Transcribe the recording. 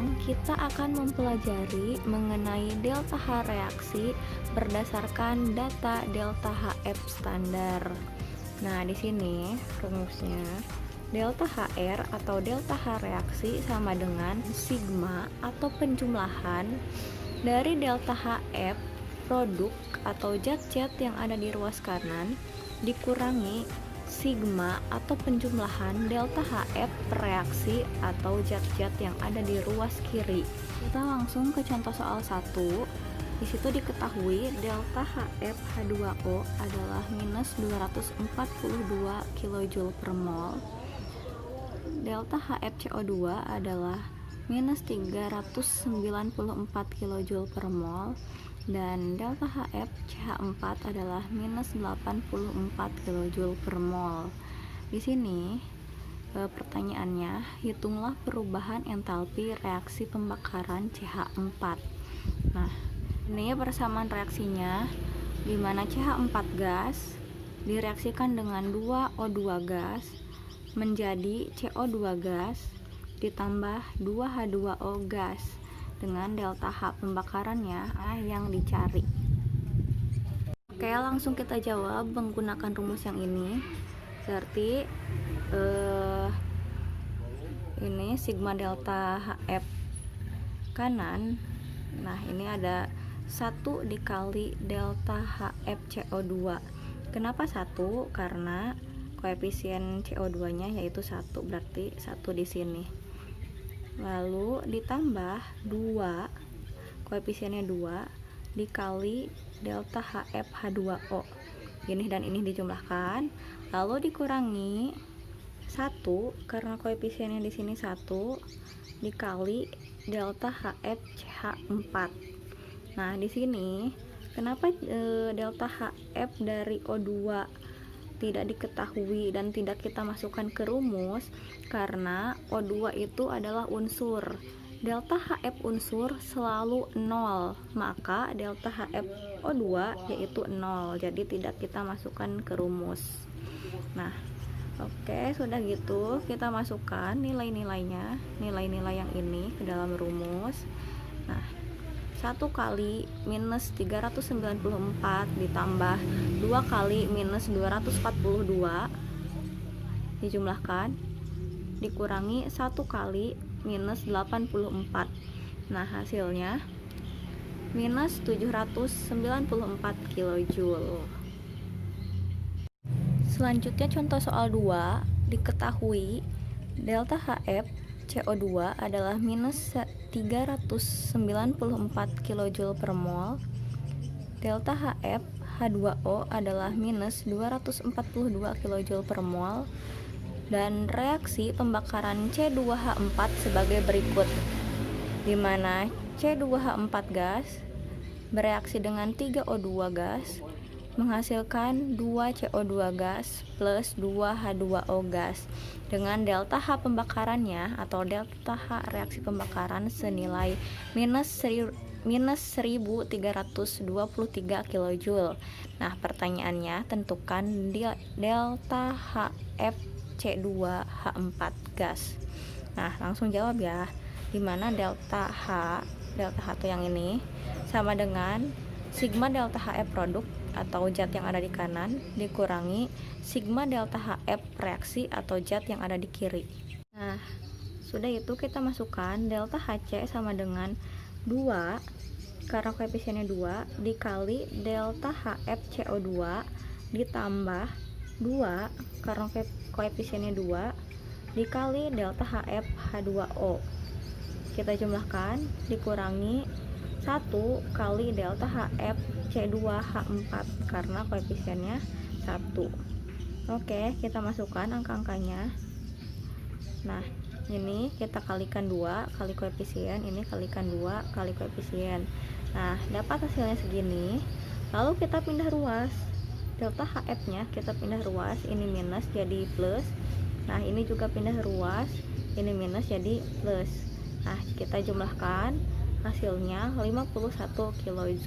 sekarang kita akan mempelajari mengenai delta H reaksi berdasarkan data delta HF standar. Nah, di sini rumusnya delta HR atau delta H reaksi sama dengan sigma atau penjumlahan dari delta HF produk atau zat-zat yang ada di ruas kanan dikurangi sigma atau penjumlahan delta HF reaksi atau zat-zat yang ada di ruas kiri. Kita langsung ke contoh soal 1. Di situ diketahui delta HF H2O adalah minus 242 kJ per mol. Delta HF CO2 adalah minus 394 kJ per mol. Dan delta HF CH4 adalah minus 84 kJ per mol. Di sini pertanyaannya, hitunglah perubahan entalpi reaksi pembakaran CH4. Nah, ini ya persamaan reaksinya, di mana CH4 gas direaksikan dengan 2O2 gas menjadi CO2 gas ditambah 2H2O gas dengan delta H pembakarannya yang dicari. Oke, langsung kita jawab menggunakan rumus yang ini. Berarti ini sigma delta HF kanan. Nah, ini ada 1 dikali delta HF CO2. Kenapa 1? Karena koefisien CO2 nya yaitu 1, berarti 1 di sini. Lalu ditambah 2, koefisiennya 2 dikali delta HF H2O. Ini dan ini dijumlahkan, lalu dikurangi 1 karena koefisiennya di sini 1 dikali delta HF CH4. Nah, di sini kenapa delta HF dari O2 tidak diketahui dan tidak kita masukkan ke rumus? Karena O2 itu adalah unsur. Delta HF unsur selalu 0, maka delta HF O2 yaitu 0, jadi tidak kita masukkan ke rumus. Nah, oke, sudah gitu kita masukkan nilai-nilainya, nilai-nilai yang ini ke dalam rumus. Nah, 1 kali minus 394 ditambah 2 kali minus 242 dijumlahkan dikurangi 1 kali minus 84. Nah, hasilnya minus 794 kJ. Selanjutnya contoh soal 2, diketahui delta HF CO2 adalah minus 394 kJ per mol. Delta HF H2O adalah minus 242 kJ per mol. Dan reaksi pembakaran C2H4 sebagai berikut, di mana C2H4 gas bereaksi dengan 3O2 gas menghasilkan 2CO2 gas plus 2H2O gas dengan delta H pembakarannya atau delta H reaksi pembakaran senilai minus 1323 kJ. Nah, pertanyaannya, tentukan delta HF C2H4 gas. Nah, langsung jawab ya. Dimana delta H itu yang ini sama dengan sigma delta HF produk atau zat yang ada di kanan dikurangi sigma delta HF reaksi atau zat yang ada di kiri. Nah, sudah itu kita masukkan delta HC sama dengan 2 karena koefisiennya 2 dikali delta HF CO2 ditambah 2 karena koefisiennya 2 dikali delta HF H2O. Kita jumlahkan dikurangi 1 kali delta HF C2H4 karena koefisiennya 1. Oke, kita masukkan angka-angkanya. Nah, ini kita kalikan 2 kali koefisien, ini kalikan 2 kali koefisien. Nah, dapat hasilnya segini. Lalu kita pindah ruas. Delta HF nya kita pindah ruas, ini minus jadi plus. Nah, ini juga pindah ruas, ini minus jadi plus. Nah, kita jumlahkan hasilnya 51 kJ.